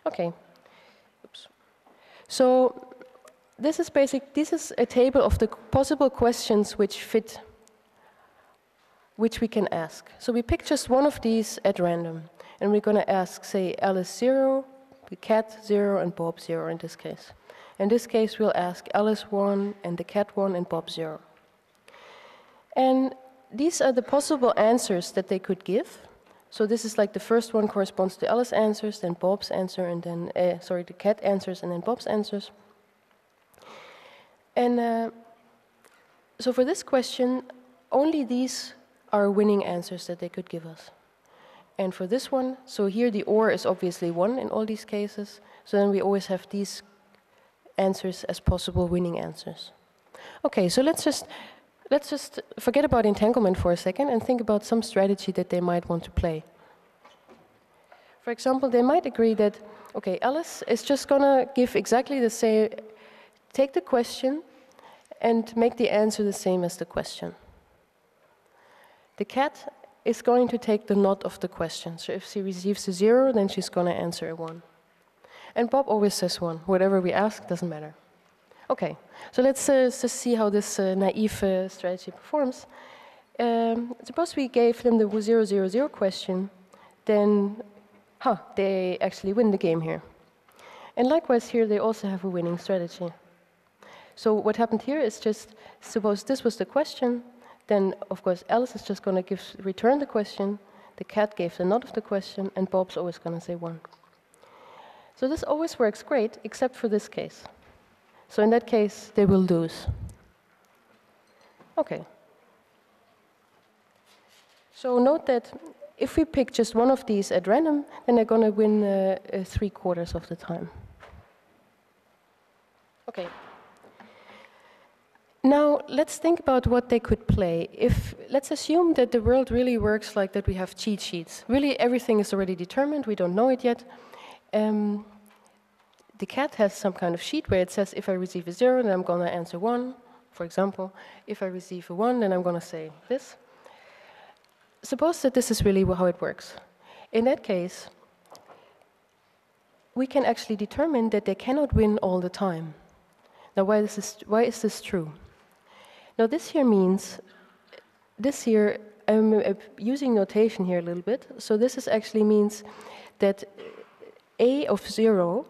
Okay. Oops. So this is a table of the possible questions which we can ask. So we pick just one of these at random, and we're going to ask, say, Alice 0, the cat 0, and Bob 0 in this case. In this case, we'll ask Alice 1, and the cat 1, and Bob 0. And these are the possible answers that they could give. So this is like the first one corresponds to Alice's answers, then Bob's answer, and then, the cat answers, and then Bob's answers. And so for this question, only these are winning answers that they could give us. And for this one, so here the OR is obviously 1 in all these cases, so then we always have these answers as possible winning answers. Okay, so let's just forget about entanglement for a second and think about some strategy that they might want to play. For example, they might agree that, okay, Alice is just gonna give exactly the same, take the question and make the answer the same as the question. The cat is going to take the not of the question. So if she receives a 0, then she's gonna answer a 1. And Bob always says 1. Whatever we ask doesn't matter. Okay, so let's just see how this naive strategy performs. Suppose we gave them the 0, 0, 0 question, then they actually win the game here. And likewise here, they also have a winning strategy. So what happened here is just, suppose this was the question, then of course Alice is just going to return the question, the cat gave the not of the question, and Bob's always going to say 1. So this always works great, except for this case. So in that case, they will lose. Okay. So note that if we pick just one of these at random, then they're going to win 3/4 of the time. Okay. Now, let's think about what they could play. Let's assume that the world really works like that we have cheat sheets. Really, everything is already determined. We don't know it yet. The cat has some kind of sheet where it says, if I receive a 0, then I'm going to answer 1, for example. If I receive a 1, then I'm going to say this. Suppose that this is really how it works. In that case, we can actually determine that they cannot win all the time. Now, why is this true? Now, this here means, I'm using notation here a little bit. So this actually means that A of 0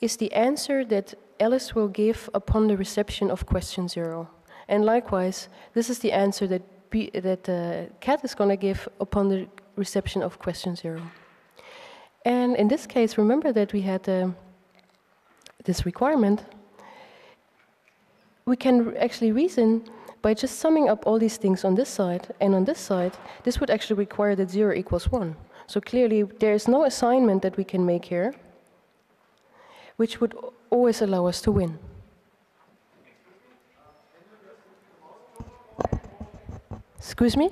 is the answer that Alice will give upon the reception of question 0. And likewise, this is the answer that cat is going to give upon the reception of question 0. And in this case, remember that we had this requirement. We can actually reason by just summing up all these things on this side and on this side. This would actually require that 0 equals 1. So clearly, there is no assignment that we can make here, which would always allow us to win. Excuse me?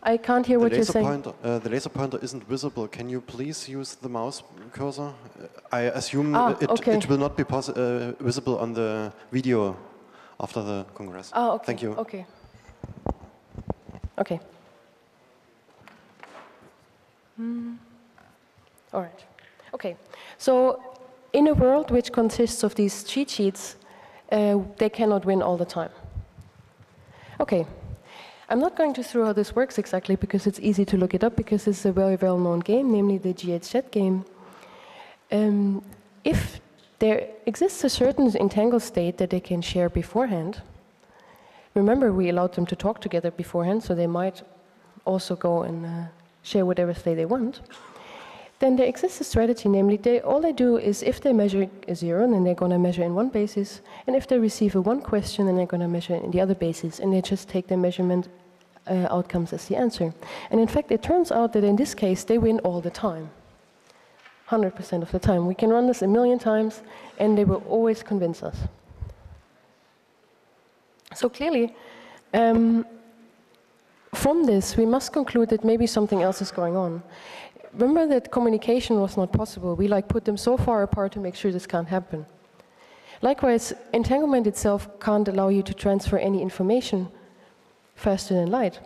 I can't hear what you're saying. The laser pointer isn't visible. Can you please use the mouse cursor? I assume it will not be visible on the video after the Congress. Okay. Thank you. Okay. Okay. All right. Okay. So in a world which consists of these cheat sheets, they cannot win all the time. Okay. I'm not going to through how this works exactly because it's easy to look it up because it's a very well-known game, namely the GHZ game. If there exists a certain entangled state that they can share beforehand, remember we allowed them to talk together beforehand, so they might also go and share whatever state they want, then there exists a strategy, namely all they do is if they measure a 0, then they're going to measure in one basis, and if they receive a 1 question, then they're going to measure in the other basis, and they just take their measurement outcomes as the answer. And in fact, it turns out that in this case, they win all the time, 100% of the time. We can run this 1,000,000 times, and they will always convince us. So clearly, from this, we must conclude that maybe something else is going on. Remember that communication was not possible. We put them so far apart to make sure this can't happen. Likewise, entanglement itself can't allow you to transfer any information faster than light.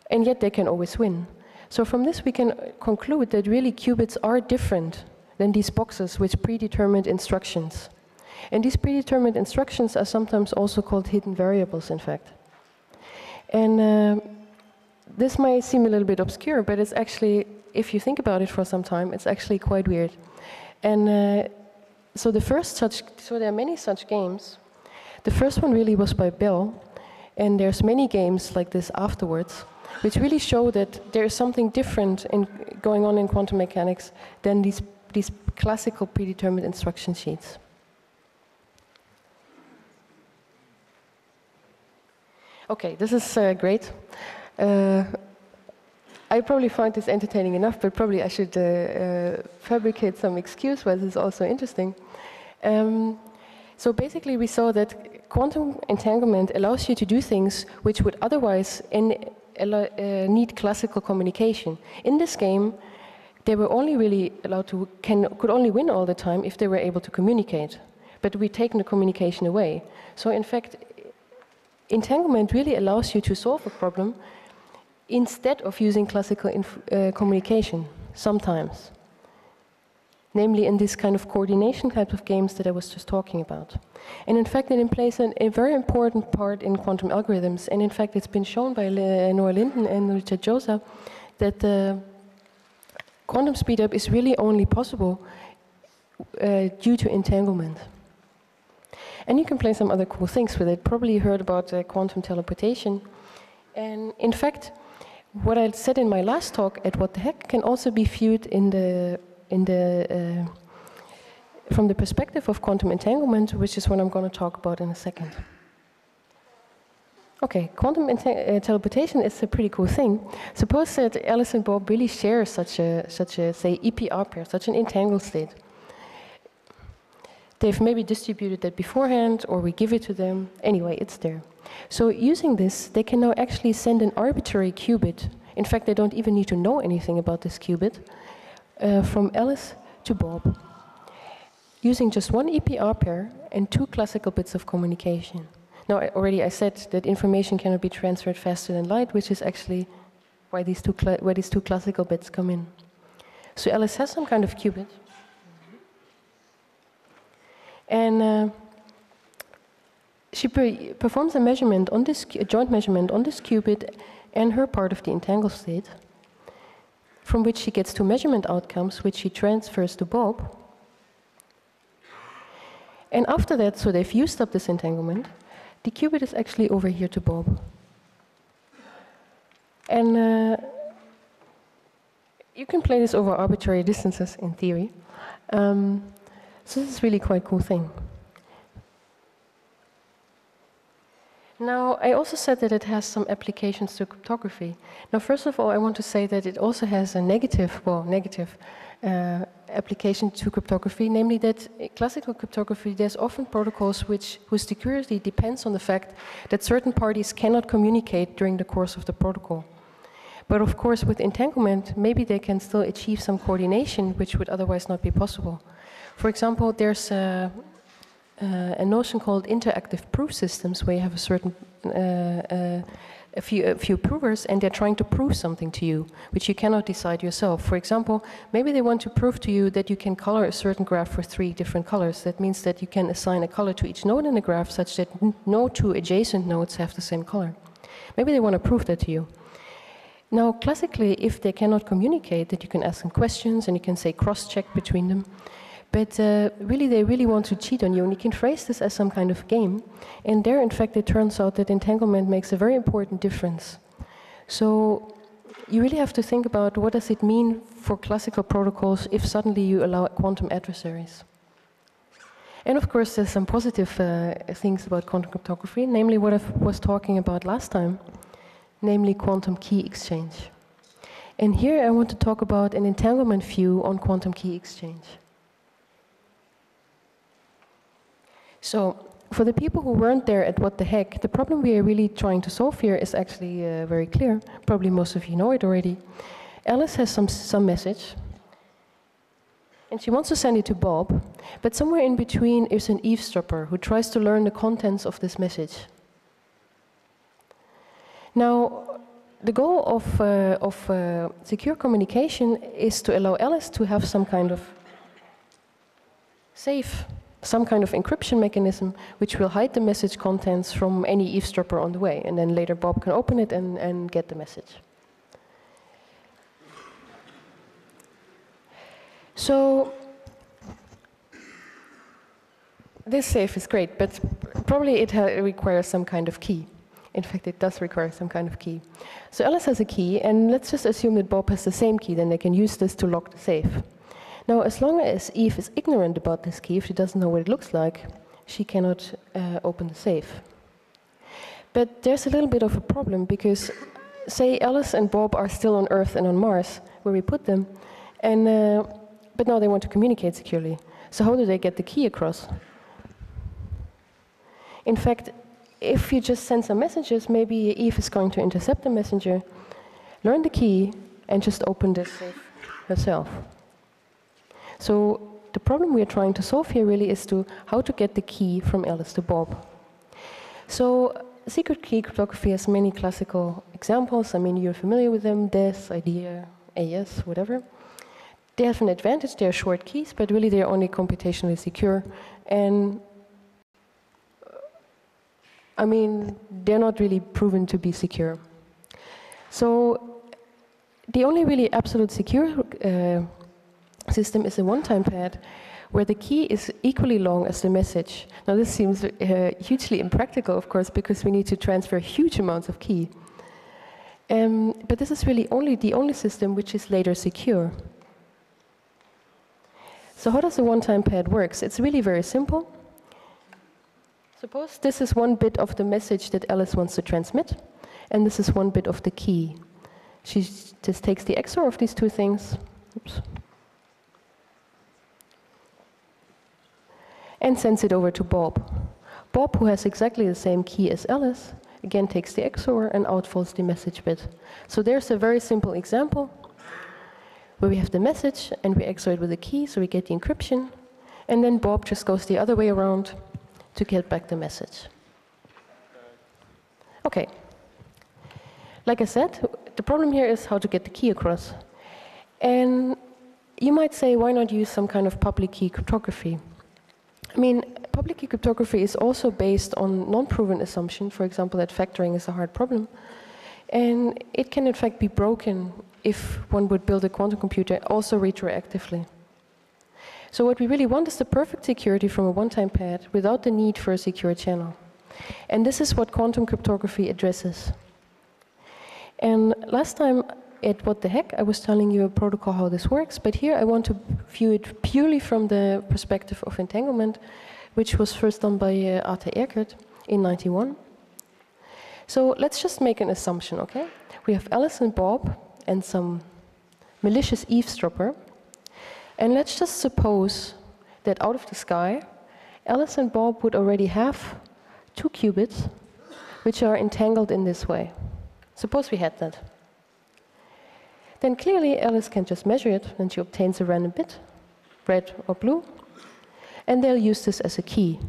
And yet they can always win. So from this we can conclude that really qubits are different than these boxes with predetermined instructions. And these predetermined instructions are sometimes also called hidden variables, in fact. And this might seem a little bit obscure, but it's actually, if you think about it for some time, it's actually quite weird. And so there are many such games. The first one really was by Bell, and there's many games like this afterwards, which really show that there is something different going on in quantum mechanics than these classical predetermined instruction sheets. Okay, this is great. I probably find this entertaining enough, but probably I should fabricate some excuse why this is also interesting. So basically we saw that quantum entanglement allows you to do things which would otherwise need classical communication. In this game, they were only really allowed to, could only win all the time if they were able to communicate. But we've taken the communication away. So in fact, entanglement really allows you to solve a problem instead of using classical communication, sometimes. Namely in this kind of coordination type of games that I was just talking about. And in fact, it plays a very important part in quantum algorithms. And in fact, it's been shown by Noah Linden and Richard Josa that quantum speedup is really only possible due to entanglement. And you can play some other cool things with it. Probably you heard about quantum teleportation. And in fact, what I said in my last talk at What the Heck can also be viewed from the perspective of quantum entanglement, which is what I'm going to talk about in a second. Okay, quantum teleportation is a pretty cool thing. Suppose that Alice and Bob really share such a say EPR pair, such an entangled state. They've maybe distributed that beforehand, or we give it to them. Anyway, it's there. So using this, they can now actually send an arbitrary qubit. In fact, they don't even need to know anything about this qubit, from Alice to Bob, using just one EPR pair and 2 classical bits of communication. Now, I said that information cannot be transferred faster than light, which is actually why these two classical bits come in. So Alice has some kind of qubit. And she performs a measurement on this, a joint measurement on this qubit and her part of the entangled state, from which she gets 2 measurement outcomes, which she transfers to Bob. And after that, so they've used up this entanglement, the qubit is actually over here to Bob. And you can play this over arbitrary distances in theory. So this is really quite a cool thing. Now, I also said that it has some applications to cryptography. Now, first of all, I want to say that it also has a negative application to cryptography, namely that in classical cryptography, there's often protocols whose security depends on the fact that certain parties cannot communicate during the course of the protocol. But of course, with entanglement, maybe they can still achieve some coordination which would otherwise not be possible. For example, there's a notion called interactive proof systems, where you have a certain a few provers, and they're trying to prove something to you, which you cannot decide yourself. For example, maybe they want to prove to you that you can color a certain graph for 3 different colors. That means that you can assign a color to each node in the graph such that no 2 adjacent nodes have the same color. Maybe they want to prove that to you. Now, classically, if they cannot communicate, that you can ask them questions and you can say cross-check between them. But really, they really want to cheat on you, and you can phrase this as some kind of game. And there, in fact, it turns out that entanglement makes a very important difference. So you really have to think about what does it mean for classical protocols if suddenly you allow quantum adversaries. And of course, there's some positive things about quantum cryptography, namely what I was talking about last time, namely quantum key exchange. And here I want to talk about an entanglement view on quantum key exchange. So, for the people who weren't there at What the Heck, the problem we are really trying to solve here is actually very clear. Probably most of you know it already. Alice has some message, and she wants to send it to Bob, but somewhere in between is an eavesdropper who tries to learn the contents of this message. Now, the goal of secure communication is to allow Alice to have some kind of safe some kind of encryption mechanism which will hide the message contents from any eavesdropper on the way, and then later Bob can open it and get the message. So this safe is great, but probably it requires some kind of key. In fact, it does require some kind of key. So Alice has a key, and let's just assume that Bob has the same key, then they can use this to lock the safe. Now, as long as Eve is ignorant about this key, if she doesn't know what it looks like, she cannot open the safe. But there's a little bit of a problem, because say Alice and Bob are still on Earth and on Mars, where we put them, and, but now they want to communicate securely. So how do they get the key across? In fact, if you just send some messages, maybe Eve is going to intercept the messenger, learn the key, and just open the safe herself. So the problem we are trying to solve here really is how to get the key from Alice to Bob. So secret key cryptography has many classical examples. I mean, you're familiar with them: DES, IDEA, AES, whatever. They have an advantage. They're short keys, but really they're only computationally secure. And I mean, they're not really proven to be secure. So the only really absolute secure system is a one-time pad where the key is equally long as the message. Now this seems hugely impractical, of course, because we need to transfer huge amounts of key. But this is really the only system which is later secure. So how does a one-time pad work? It's really very simple. Suppose this is one bit of the message that Alice wants to transmit, and this is one bit of the key. She just takes the XOR of these two things, and sends it over to Bob. Bob, who has exactly the same key as Alice, again takes the XOR and outfalls the message bit. So there's a very simple example where we have the message and we XOR it with a key, so we get the encryption, and then Bob just goes the other way around to get back the message. Okay. Like I said, the problem here is how to get the key across. And you might say, why not use some kind of public key cryptography? I mean, public key cryptography is also based on non-proven assumption, for example, that factoring is a hard problem. And it can in fact be broken if one would build a quantum computer also retroactively. So what we really want is the perfect security from a one-time pad without the need for a secure channel. And this is what quantum cryptography addresses. And last time at What the Heck, I was telling you a protocol how this works, but here I want to view it purely from the perspective of entanglement, which was first done by Arthur Erkert in '91. So let's just make an assumption, okay? We have Alice and Bob and some malicious eavesdropper. And let's just suppose that out of the sky, Alice and Bob would already have 2 qubits which are entangled in this way. Suppose we had that. Then clearly Alice can just measure it, and she obtains a random bit, red or blue, and they'll use this as a key.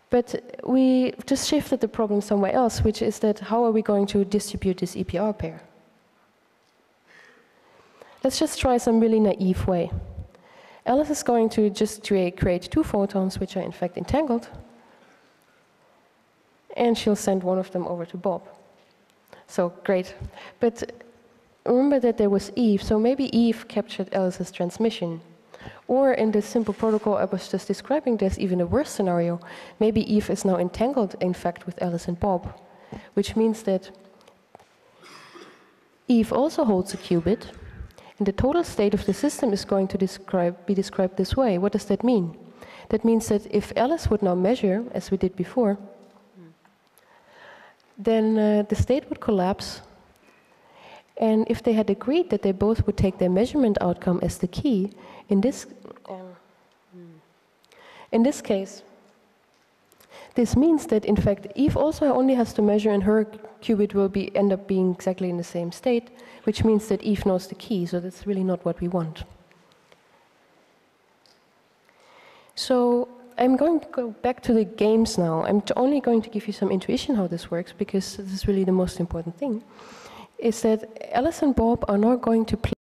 But we just shifted the problem somewhere else, which is that how are we going to distribute this EPR pair? Let's just try some really naive way. Alice is going to just create 2 photons, which are in fact entangled, and she'll send one of them over to Bob. So great. But remember that there was Eve, so maybe Eve captured Alice's transmission. Or in this simple protocol I was just describing, there's even a worse scenario. Maybe Eve is now entangled, in fact, with Alice and Bob, which means that Eve also holds a qubit, and the total state of the system is going to be described this way. What does that mean? That means that if Alice would now measure, as we did before, then the state would collapse. And if they had agreed that they both would take their measurement outcome as the key, in this case, this means that in fact Eve also only has to measure, and her qubit will end up being exactly in the same state, which means that Eve knows the key, so that's really not what we want. So I'm going to go back to the games now. I'm only going to give you some intuition how this works, because this is really the most important thing, is that Alice and Bob are not going to play